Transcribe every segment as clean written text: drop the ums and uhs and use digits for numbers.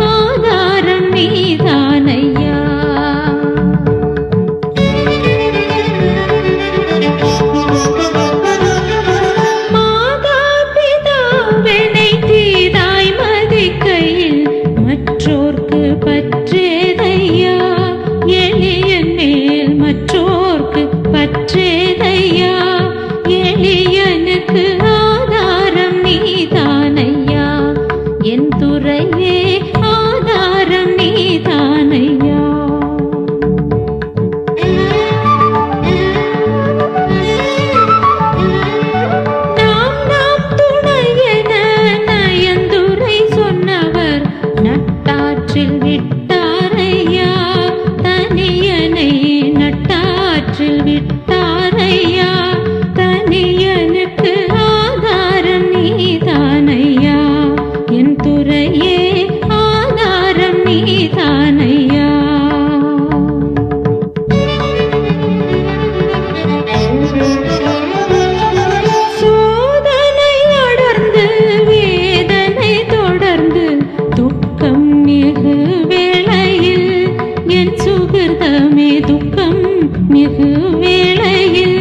ஆதாரம் நீதானையா. மாதா பிதாவெனை தீதாய் மதிக்கையில் மற்றோர்க்கு பற்றேதையா. எளியன் மேல் மற்றோர்க்கு பற்றேதையா. எளியனுக்கு ஆதாரம் நீதானையா. என் துறையே ஆதாரம் நீதானையா. நாம் துணையென நயந்துரை சொன்னவர் நட்டாற்றில் விட்டாரையா. தனியனை நட்டாற்றில் விட்டாரையா. தனியனுக்கு ஆதாரம் நீதானையா. என் துறையே ஆதாரம் நீதானையா. சோதனை அடர்ந்து வேதனை தொடர்ந்து துக்கம் மிகு வேளையில் என் சுகிர்தமே துக்கம் மிகு வேளையில்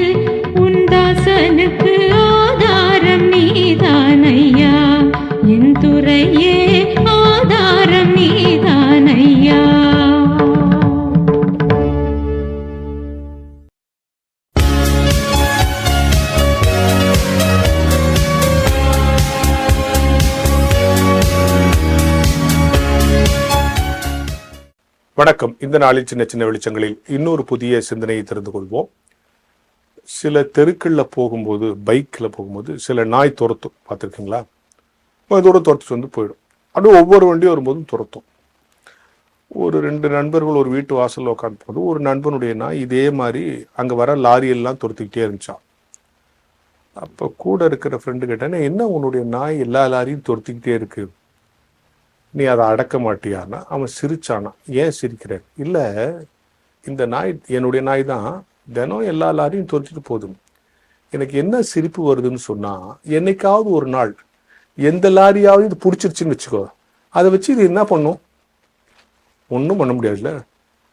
உந்தாசனுக்கு ஆதாரம் நீதானையா. என் துறையே ஆதாரம் நீதானையா. வணக்கம். இந்த நாளில் சின்ன சின்ன வெளிச்சங்களில் இன்னொரு புதிய சிந்தனையை தெரிந்து கொள்வோம். சில தெருக்களில் போகும்போது, பைக்கில் போகும்போது சில நாய் துரத்தும். பார்த்துருக்கீங்களா? தூரம் துரத்துட்டு வந்து போயிடும். அப்படியே ஒவ்வொரு வண்டியும் வரும்போதும் துரத்தும். ஒரு 2 நண்பர்கள் ஒரு வீட்டு வாசலில் உட்காந்து போது ஒரு நண்பனுடைய நாய் இதே மாதிரி அங்கே வர லாரியெல்லாம் துரத்திக்கிட்டே இருந்துச்சான். அப்போ கூட இருக்கிற ஃப்ரெண்டு கேட்டேன்னா, என்ன உன்னுடைய நாய் எல்லா லாரியும் துரத்திக்கிட்டே இருக்கு, நீ அதை அடக்க மாட்டியான்னா அவன் சிரிச்சானா. ஏன் சிரிக்கிறேன்? இல்லை, இந்த நாய் என்னுடைய நாய் தான், தினம் எல்லா லாரியும் துரத்திட்டு போதும். எனக்கு என்ன சிரிப்பு வருதுன்னு சொன்னால், என்னைக்காவது ஒரு நாள் எந்த லாரியாவது இது பிடிச்சிருச்சுன்னு வச்சுக்கோ, அதை வச்சு இது என்ன பண்ணும்? ஒன்றும் பண்ண முடியாதுல்ல.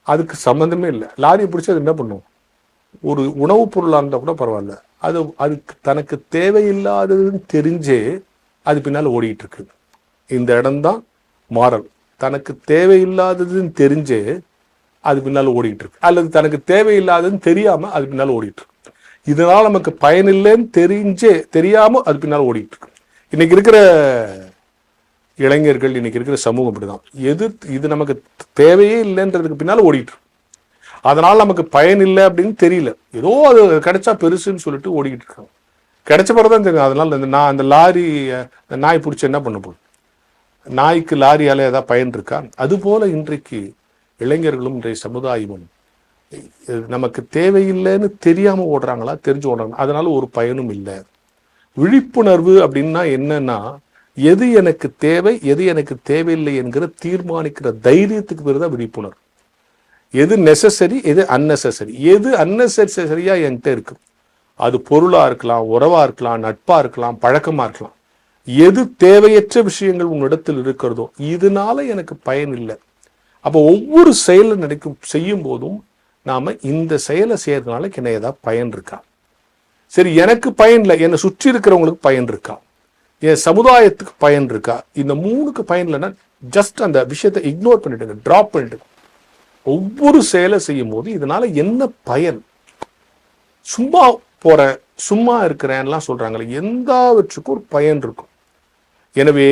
அதுக்கு சம்மந்தமே இல்லை. லாரியை பிடிச்சி அது என்ன பண்ணும்? ஒரு உணவுப் பொருளாக இருந்தால் கூட பரவாயில்ல, அதுக்கு தனக்கு தேவையில்லாததுன்னு தெரிஞ்சே அது பின்னால் ஓடிக்கிட்டு இருக்கு. இந்த இடம்தான் மாறல். தனக்கு தேவையில்லாததுன்னு தெரிஞ்சே அது பின்னால் ஓடிக்கிட்டு இருக்கு, அல்லது தனக்கு தேவையில்லாததுன்னு தெரியாமல் அது பின்னால் ஓடிட்டு இருக்கு. இதனால் நமக்கு பயனில்லைன்னு தெரியாமல் அது பின்னால் ஓடிட்டு இருக்கு. இன்னைக்கு இருக்கிற இளைஞர்கள், இன்னைக்கு இருக்கிற சமூகம் அப்படிதான். இது நமக்கு தேவையே இல்லைன்றதுக்கு பின்னால் ஓடிட்டு இருக்கு. அதனால் நமக்கு பயன் இல்லை அப்படின்னு தெரியல, ஏதோ அது கிடைச்சா பெருசுன்னு சொல்லிட்டு ஓடிக்கிட்டு இருக்காங்க. கிடைச்ச பிறகுதான் தெரியும். அதனால அந்த லாரி நாய் பிடிச்சி என்ன பண்ண போகுது? நாய்க்கு லாரியால் ஏதாவது பயன் இருக்கா? அதுபோல இன்றைக்கு இளைஞர்களும் இன்றைய சமுதாயமும் நமக்கு தேவையில்லைன்னு தெரியாம ஓடுறாங்களா, தெரிஞ்சு ஓடுறாங்க. அதனால ஒரு பயனும் இல்லை. விழிப்புணர்வு அப்படின்னா என்னன்னா, எது எனக்கு தேவை, எது எனக்கு தேவையில்லை என்கிற தீர்மானிக்கிற தைரியத்துக்கு பேர் தான் விழிப்புணர்வு. எது நெசசரி, எது அன்னெசரி. எது அன்னெசரியா என்கிட்ட இருக்கு, அது பொருளா இருக்கலாம், உறவா இருக்கலாம், நட்பா இருக்கலாம், பழக்கமா இருக்கலாம். எது தேவையற்ற விஷயங்கள் உன்னிடத்தில் இருக்கிறதோ இதனால எனக்கு பயன் இல்லை. அப்போ ஒவ்வொரு செயலை செய்யும் போதும் நாம இந்த செயலை செய்யறதுனால என்ன ஏதாவது பயன் இருக்கா? சரி, எனக்கு பயன் இல்லை, என்னை சுற்றி இருக்கிறவங்களுக்கு பயன் இருக்கா, என் சமுதாயத்துக்கு பயன் இருக்கா? இந்த 3க்கு பயன் இல்லைன்னா ஜஸ்ட் அந்த விஷயத்தை இக்னோர் பண்ணிடுங்க, டிராப் பண்ணிடுங்க. ஒவ்வொரு செயலை செய்யும் போது இதனால என்ன பயன்? சும்மா போறேன், சும்மா இருக்கிறேன்லாம் சொல்றாங்களே, எந்தாவற்றுக்கும் ஒரு பயன் இருக்கும். எனவே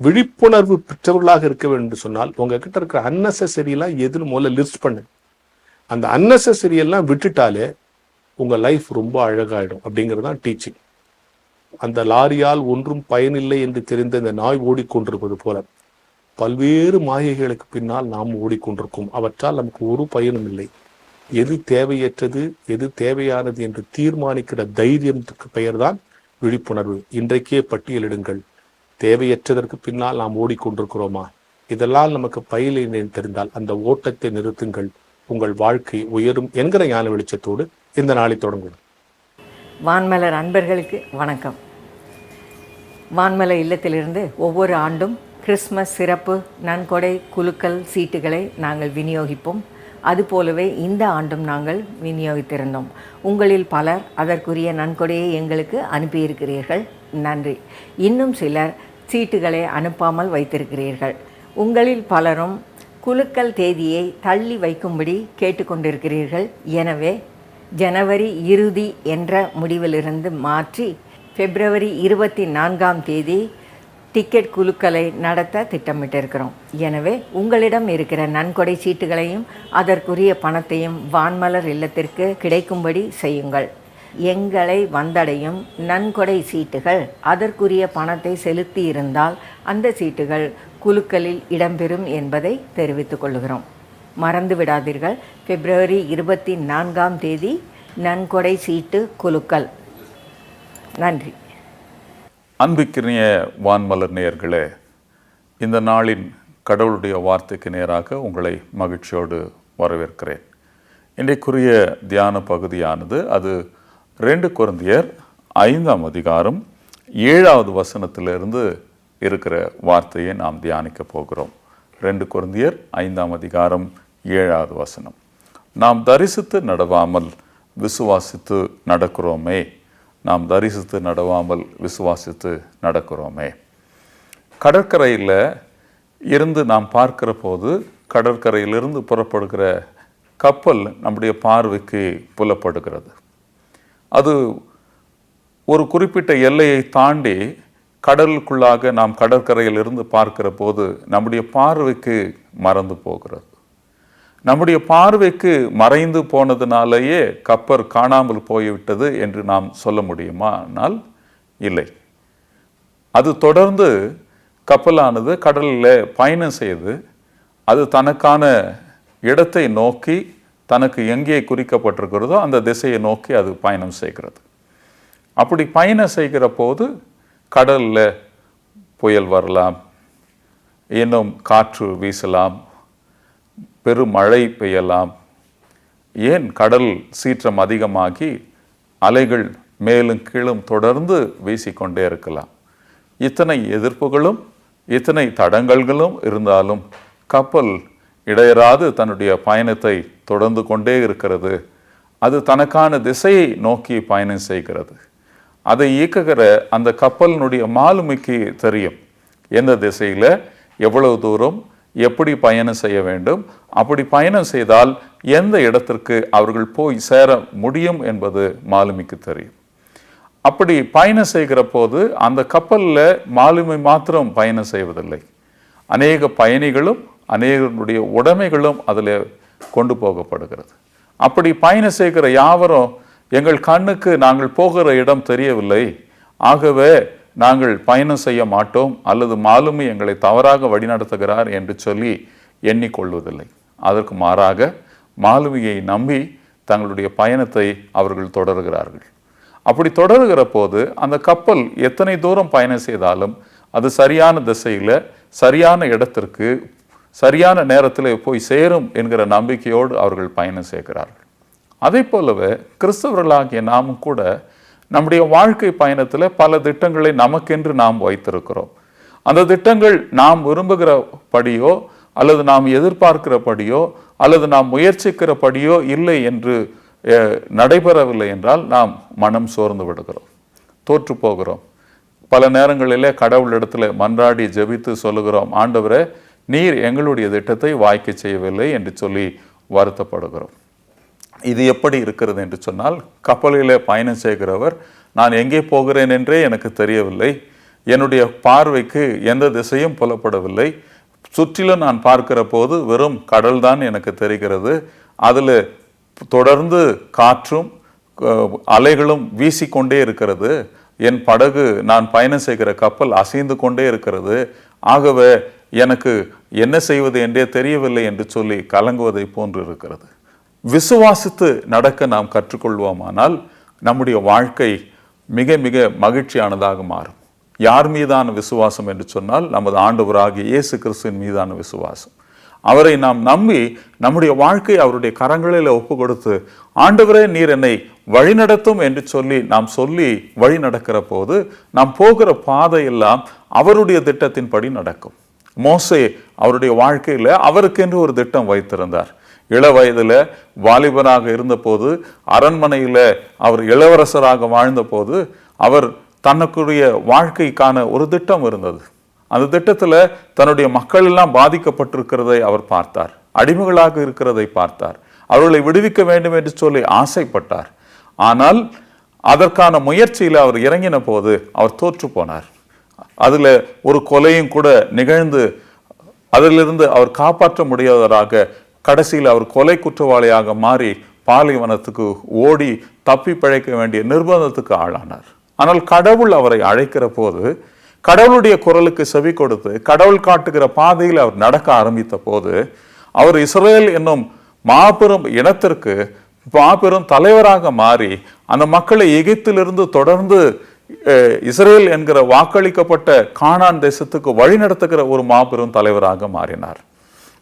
விழிப்புணர்வு பெற்றவர்களாக இருக்க வேண்டும் சொன்னால் உங்ககிட்ட இருக்கிற அன்னெசரிலாம் எதுன்னு முதல்ல லிஸ்ட் பண்ணு. அந்த அன்னெசரி எல்லாம் விட்டுட்டாலே உங்க லைஃப் ரொம்ப அழகாயிடும். அப்படிங்கிறது தான் டீச்சிங். அந்த லாரியால் ஒன்றும் பயனில்லை என்று தெரிந்த இந்த நாய் ஓடிக்கொண்டிருப்பது போல பல்வேறு மாயைகளுக்கு பின்னால் நாம் ஓடிக்கொண்டிருக்கோம். அவற்றால் நமக்கு ஒரு பயனும் இல்லை. எது தேவையற்றது, எது தேவையானது என்று தீர்மானிக்கிற தைரியத்துக்கு பெயர்தான் விழிப்புணர்வு. இன்றைக்கே பட்டியலிடுங்கள். தேவையற்றதற்கு பின்னால் நாம் ஓடிக்கொண்டிருக்கிறோமா? இதெல்லாம் நமக்கு பயனில்லை தெரிந்தால் அந்த ஓட்டத்தை நிறுத்துங்கள். உங்கள் வாழ்க்கை உயரும் என்கிற ஞான வெளிச்சத்தோடு இந்த நாளை தொடங்கும். வான்மலர் அன்பர்களுக்கு வணக்கம். வான்மலர் இல்லத்திலிருந்து ஒவ்வொரு ஆண்டும் கிறிஸ்மஸ் சிறப்பு நன்கொடை குலுக்கல் சீட்டுகளை நாங்கள் விநியோகிப்போம். அதுபோலவே இந்த ஆண்டும் நாங்கள் விநியோகித்திருந்தோம். உங்களில் பலர் அதற்குரிய நன்கொடையை எங்களுக்கு அனுப்பியிருக்கிறீர்கள், நன்றி. இன்னும் சிலர் சீட்டுகளை அனுப்பாமல் வைத்திருக்கிறீர்கள். உங்களில் பலரும் குலுக்கல் தேதியை தள்ளி வைக்கும்படி கேட்டுக்கொண்டிருக்கிறீர்கள். எனவே ஜனவரி இறுதி என்ற முடிவிலிருந்து மாற்றி பிப்ரவரி 24ஆம் தேதி டிக்கெட் குலுக்கலை நடத்த திட்டமிட்டிருக்கிறோம். எனவே உங்களிடம் இருக்கிற நன்கொடை சீட்டுகளையும் அதற்குரிய பணத்தையும் வான்மலர் இல்லத்திற்கு கிடைக்கும்படி செய்யுங்கள். எங்களை வந்தடையும் நன்கொடை சீட்டுகள் அதற்குரிய பணத்தை செலுத்தி இருந்தால் அந்த சீட்டுகள் குலுக்கலில் இடம்பெறும் என்பதை தெரிவித்துக் கொள்கிறோம். மறந்து விடாதீர்கள், பிப்ரவரி 24ஆம் தேதி நன்கொடை சீட்டு குலுக்கல். நன்றி. அன்பிற்கினிய வான்மலர் நேயர்களே, இந்த நாளின் கடவுளுடைய வார்த்தைக்கு நேராக உங்களை மகிழ்ச்சியோடு வரவேற்கிறேன். இன்றைக்குரிய தியான பகுதியானது அது 2 கொரிந்தியர் 5ஆம் அதிகாரம் 7வது வசனத்திலிருந்து இருக்கிற வார்த்தையை நாம் தியானிக்க போகிறோம். 2 கொரிந்தியர் 5ஆம் அதிகாரம் 7வது வசனம். நாம் தரிசித்து நடவாமல் விசுவாசித்து நடக்கிறோமே, நாம் தரிசித்து நடவாமல் விசுவாசித்து நடக்கிறோமே. கடற்கரையில் இருந்து நாம் பார்க்கிற போது கடற்கரையிலிருந்து புறப்படுகிற கப்பல் நம்முடைய பார்வைக்கு புலப்படுகிறது. அது ஒரு குறிப்பிட்ட எல்லையை தாண்டி கடலுக்குள்ளாக நாம் கடற்கரையிலிருந்து பார்க்கிற போது நம்முடைய பார்வைக்கு மறந்து போகிறது. நம்முடைய பார்வைக்கு மறைந்து போனதுனாலேயே கப்பல் காணாமல் போய்விட்டது என்று நாம் சொல்ல முடியுமானால் இல்லை. அது தொடர்ந்து கப்பலானது கடலில் பயணம் செய்து அது தனக்கான இடத்தை நோக்கி, தனக்கு எங்கே குறிக்கப்பட்டிருக்கிறதோ அந்த திசையை நோக்கி அது பயணம் செய்கிறது. அப்படி பயணம் செய்கிற போது கடலில் புயல் வரலாம், இன்னும் காற்று வீசலாம், பெருமழை பெய்யலாம், ஏன் கடல் சீற்றம் அதிகமாகி அலைகள் மேலும் கீழும் தொடர்ந்து வீசிக்கொண்டே இருக்கலாம். இத்தனை எதிர்ப்புகளும் இத்தனை தடங்கல்களும் இருந்தாலும் கப்பல் இடையராது தன்னுடைய பயணத்தை தொடர்ந்து கொண்டே இருக்கிறது. அது தனக்கான திசையை நோக்கி பயணம் செய்கிறது. அதை இயக்குகிற அந்த கப்பலினுடைய மாலுமிக்கு தெரியும் எந்த திசையில் எவ்வளவு தூரம் எப்படி பயணம் செய்ய வேண்டும், அப்படி பயணம் செய்தால் எந்த இடத்திற்கு அவர்கள் போய் சேர முடியும் என்பது மாலுமிக்கு தெரியும். அப்படி பயணம் செய்கிற போது அந்த கப்பலில் மாலுமி மாத்திரம் பயணம் செய்வதில்லை, அநேக பயணிகளும் அநேகருடைய உடைமைகளும் அதில் கொண்டு போகப்படுகிறது. அப்படி பயணம் செய்கிற யாவரும் எங்கள் கண்ணுக்கு நாங்கள் போகிற இடம் தெரியவில்லை, ஆகவே நாங்கள் பயணம் செய்ய மாட்டோம் அல்லது மாலுமி எங்களை தவறாக வழிநடத்துகிறார் என்று சொல்லி எண்ணிக்கொள்வதில்லை. அதற்கு மாறாக மாலுமியை நம்பி தங்களுடைய பயணத்தை அவர்கள் தொடர்கிறார்கள். அப்படி தொடர்கிற போது அந்த கப்பல் எத்தனை தூரம் பயணம் செய்தாலும் அது சரியான திசையில் சரியான இடத்திற்கு சரியான நேரத்தில் போய் சேரும் என்கிற நம்பிக்கையோடு அவர்கள் பயணம் செய்கிறார்கள். அதே போலவே கிறிஸ்தவர்களாகிய நாமும் கூட நம்முடைய வாழ்க்கை பயணத்தில் பல திட்டங்களை நமக்கென்று நாம் வைத்திருக்கிறோம். அந்த திட்டங்கள் நாம் விரும்புகிறபடியோ அல்லது நாம் எதிர்பார்க்கிறபடியோ அல்லது நாம் முயற்சிக்கிறபடியோ இல்லை என்று நடைபெறவில்லை என்றால் நாம் மனம் சோர்ந்து விடுகிறோம், தோற்று போகிறோம். பல நேரங்களிலே கடவுளிடத்தில் மன்றாடி ஜெபித்து சொல்லுகிறோம், ஆண்டவரே நீர் எங்களுடைய திட்டத்தை வாய்க்க செய்யவில்லை என்று சொல்லி வருத்தப்படுகிறோம். இது எப்படி இருக்கிறது என்று சொன்னால், கப்பலிலே பயணம் செய்கிறவர் நான் எங்கே போகிறேன் என்றே எனக்கு தெரியவில்லை, என்னுடைய பார்வைக்கு எந்த திசையும் புலப்படவில்லை, சுற்றிலும் நான் பார்க்கிற போது வெறும் கடல் தான் எனக்கு தெரிகிறது, அதில் தொடர்ந்து காற்றும் அலைகளும் வீசிக்கொண்டே இருக்கிறது, என் படகு நான் பயணம் செய்கிற கப்பல் அசைந்து கொண்டே இருக்கிறது, ஆகவே எனக்கு என்ன செய்வது என்றே தெரியவில்லை என்று சொல்லி கலங்குவதை போன்று இருக்கிறது. விசுவாசித்து நடக்க நாம் கற்றுக்கொள்வோமானால் நம்முடைய வாழ்க்கை மிக மிக மகிழ்ச்சியானதாக மாறும். யார் மீதான விசுவாசம் என்று சொன்னால், நமது ஆண்டவராகிய இயேசு கிறிஸ்துவின் மீதான விசுவாசம். அவரை நாம் நம்பி நம்முடைய வாழ்க்கை அவருடைய கரங்களில் ஒப்பு கொடுத்து, ஆண்டவரே நீர் என்னை வழிநடத்தும் என்று நாம் சொல்லி வழி நடக்கிற போது நாம் போகிற பாதையெல்லாம் அவருடைய திட்டத்தின்படி நடக்கும். மோசே அவருடைய வாழ்க்கையில அவருக்கென்று ஒரு திட்டம் வைத்திருந்தார். இள வயதுல வாலிபனாக இருந்தபோது, அரண்மனையில அவர் இளவரசராக வாழ்ந்த போது, அவர் தனக்குரிய வாழ்க்கைக்கான ஒரு திட்டம் இருந்தது. அந்த திட்டத்துல தன்னுடைய மக்கள் எல்லாம் பாதிக்கப்பட்டிருக்கிறதை அவர் பார்த்தார், அடிமைகளாக இருக்கிறதை பார்த்தார், அவர்களை விடுவிக்க வேண்டும் என்று சொல்லி ஆசைப்பட்டார். ஆனால் அதற்கான முயற்சியில அவர் இறங்கின போது அவர் தோற்று போனார். அதுல ஒரு கொலையும் கூட நிகழ்ந்து அதிலிருந்து அவர் காப்பாற்ற முடியாதவராக கடைசியில் அவர் கொலை குற்றவாளியாக மாறி பாலைவனத்துக்கு ஓடி தப்பி பிழைக்க வேண்டிய நிர்பந்தத்துக்கு ஆளானார். ஆனால் கடவுள் அவரை அழைக்கிற போது, கடவுளுடைய குரலுக்கு செவி கொடுத்து கடவுள் காட்டுகிற பாதையில் அவர் நடக்க ஆரம்பித்த போது, அவர் இஸ்ரேல் என்னும் மாபெரும் இனத்திற்கு மாபெரும் தலைவராக மாறி அந்த மக்களை எகிப்திலிருந்து தொடர்ந்து இஸ்ரேல் என்கிற வாக்களிக்கப்பட்ட கானான் தேசத்துக்கு வழிநடத்துகிற ஒரு மாபெரும் தலைவராக மாறினார்.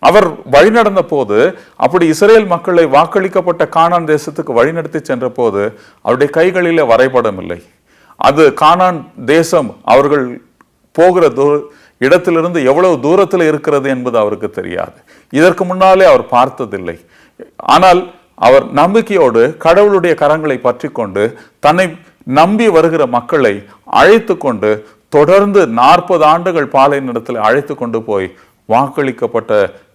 அவர் வழிநடந்த போது, அப்படி இஸ்ரேல் மக்களை வாக்களிக்கப்பட்ட கானான் தேசத்துக்கு வழிநடத்தி சென்ற போது அவருடைய கைகளிலே வரைபடம் இல்லை. அது கானான் தேசம் அவர்கள் போகிற இடத்திலிருந்து எவ்வளவு தூரத்தில் இருக்கிறது என்பது அவருக்கு தெரியாது. இதற்கு முன்னாலே அவர் பார்த்ததில்லை. ஆனால் அவர் நம்பிக்கையோடு கடவுளுடைய கரங்களை பற்றி கொண்டு தன்னை நம்பி வருகிற மக்களை அழைத்து கொண்டு தொடர்ந்து 40 ஆண்டுகள் பாலைநிலத்தில் அழைத்து கொண்டு போய் வாக்களிக்கப்பட்ட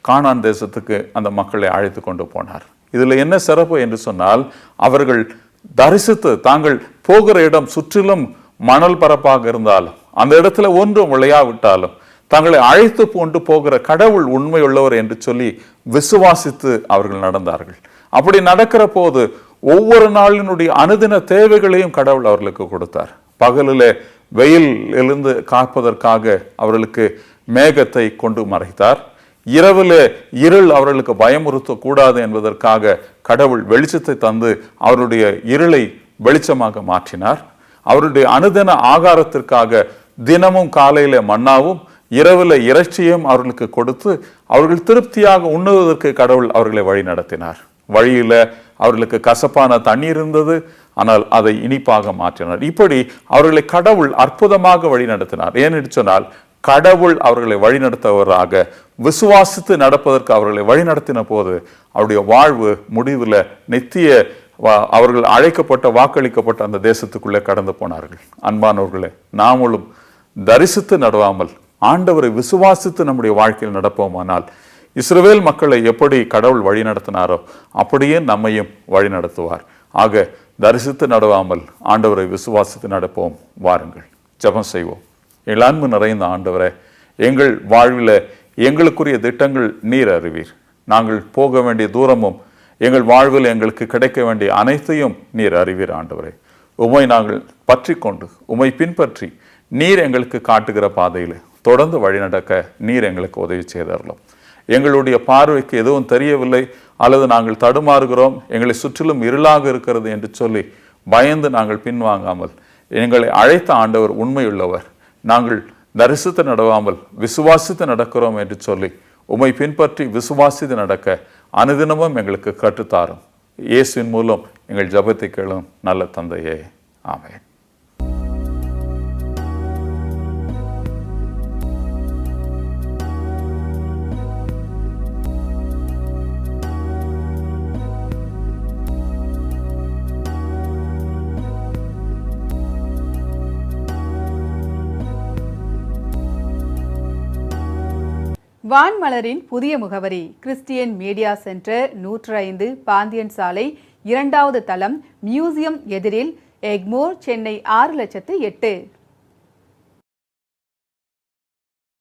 கானான் தேசத்துக்கு அந்த மக்களை அழைத்து கொண்டு போனார். இதுல என்ன சிறப்பு என்று சொன்னால், அவர்கள் தரிசித்து தாங்கள் போகிற இடம் சுற்றிலும் மணல் பரப்பாக இருந்தாலும், அந்த இடத்துல ஒன்றும் விளையாவிட்டாலும், தங்களை அழைத்து கொண்டு போகிற கடவுள் உண்மையுள்ளவர் என்று சொல்லி விசுவாசித்து அவர்கள் நடந்தார்கள். அப்படி நடக்கிற போது ஒவ்வொரு நாளினுடைய அனுதின தேவைகளையும் கடவுள் அவர்களுக்கு கொடுத்தார். பகலிலே வெயிலிருந்து காப்பதற்காக அவர்களுக்கு மேகத்தை கொண்டு மறைத்தார். இரவிலே இருள் அவர்களுக்கு பயமுறுத்த கூடாது என்பதற்காக கடவுள் வெளிச்சத்தை தந்து அவருடைய இருளை வெளிச்சமாக மாற்றினார். அவருடைய அனுதின ஆகாரத்திற்காக தினமும் காலையில மன்னாவும் இரவுல இறைச்சியும் அவர்களுக்கு கொடுத்து அவர்கள் திருப்தியாக உண்ணுவதற்கு கடவுள் அவர்களை வழி நடத்தினார். வழியில அவர்களுக்கு கசப்பான தண்ணீர் இருந்தது, ஆனால் அதை இனிப்பாக மாற்றினார். இப்படி அவர்களை கடவுள் அற்புதமாக வழி நடத்தினார். ஏனென்று சொன்னால், கடவுள் அவர்களை வழிநடத்துவராக விசுவாசித்து நடப்பதற்கு அவர்களை வழிநடத்தின போது அவருடைய வாழ்வு முடிவில் நித்திய அவர்கள் அழைக்கப்பட்ட வாக்களிக்கப்பட்ட அந்த தேசத்துக்குள்ளே கடந்து போனார்கள். அன்பானவர்களே, நாமளும் தரிசித்து நடவாமல் ஆண்டவரை விசுவாசித்து நம்முடைய வாழ்க்கையில் நடப்போமானால், இஸ்ரவேல் மக்களை எப்படி கடவுள் வழி நடத்தினாரோ அப்படியே நம்மையும் வழி நடத்துவார். ஆக தரிசித்து நடவாமல் ஆண்டவரை விசுவாசித்து நடப்போம். வாருங்கள் ஜெபம் செய்வோம். எங்கள் அன்பு நிறைந்த ஆண்டவரே, எங்கள் வாழ்வில் எங்களுக்குரிய திட்டங்கள் நீர் அறிவீர். நாங்கள் போக வேண்டிய தூரமும் எங்கள் வாழ்வில் எங்களுக்கு கிடைக்க வேண்டிய அனைத்தையும் நீர் அறிவீர். ஆண்டவரே, உம்மை நாங்கள் பற்றி கொண்டு உம்மை பின்பற்றி நீர் எங்களுக்கு காட்டுகிற பாதையில் தொடர்ந்து வழிநடக்க நீர் எங்களுக்கு உதவி செய்தரலாம். எங்களுடைய பார்வைக்கு எதுவும் தெரியவில்லை அல்லது நாங்கள் தடுமாறுகிறோம், எங்களை சுற்றிலும் இருளாக இருக்கிறது என்று சொல்லி பயந்து நாங்கள் பின்வாங்காமல், எங்களை அழைத்த ஆண்டவர் உண்மையுள்ளவர், நாங்கள் தரிசித்து நடவாமல் விசுவாசித்து நடக்கிறோம் என்று சொல்லி உம்மை பின்பற்றி விசுவாசித்து நடக்க அனுதினமும் எங்களுக்கு கற்றுத்தாரும். இயேசுவின் மூலம் எங்கள் ஜெபத்தை கேளும் நல்ல தந்தையே, ஆமென். வான்மலரின் புதிய முகவரி கிறிஸ்டியன் மீடியா சென்டர் 105 பாந்தியன் சாலை 2வது தளம் மியூசியம் எதிரில் எக்மோர், சென்னை 6008.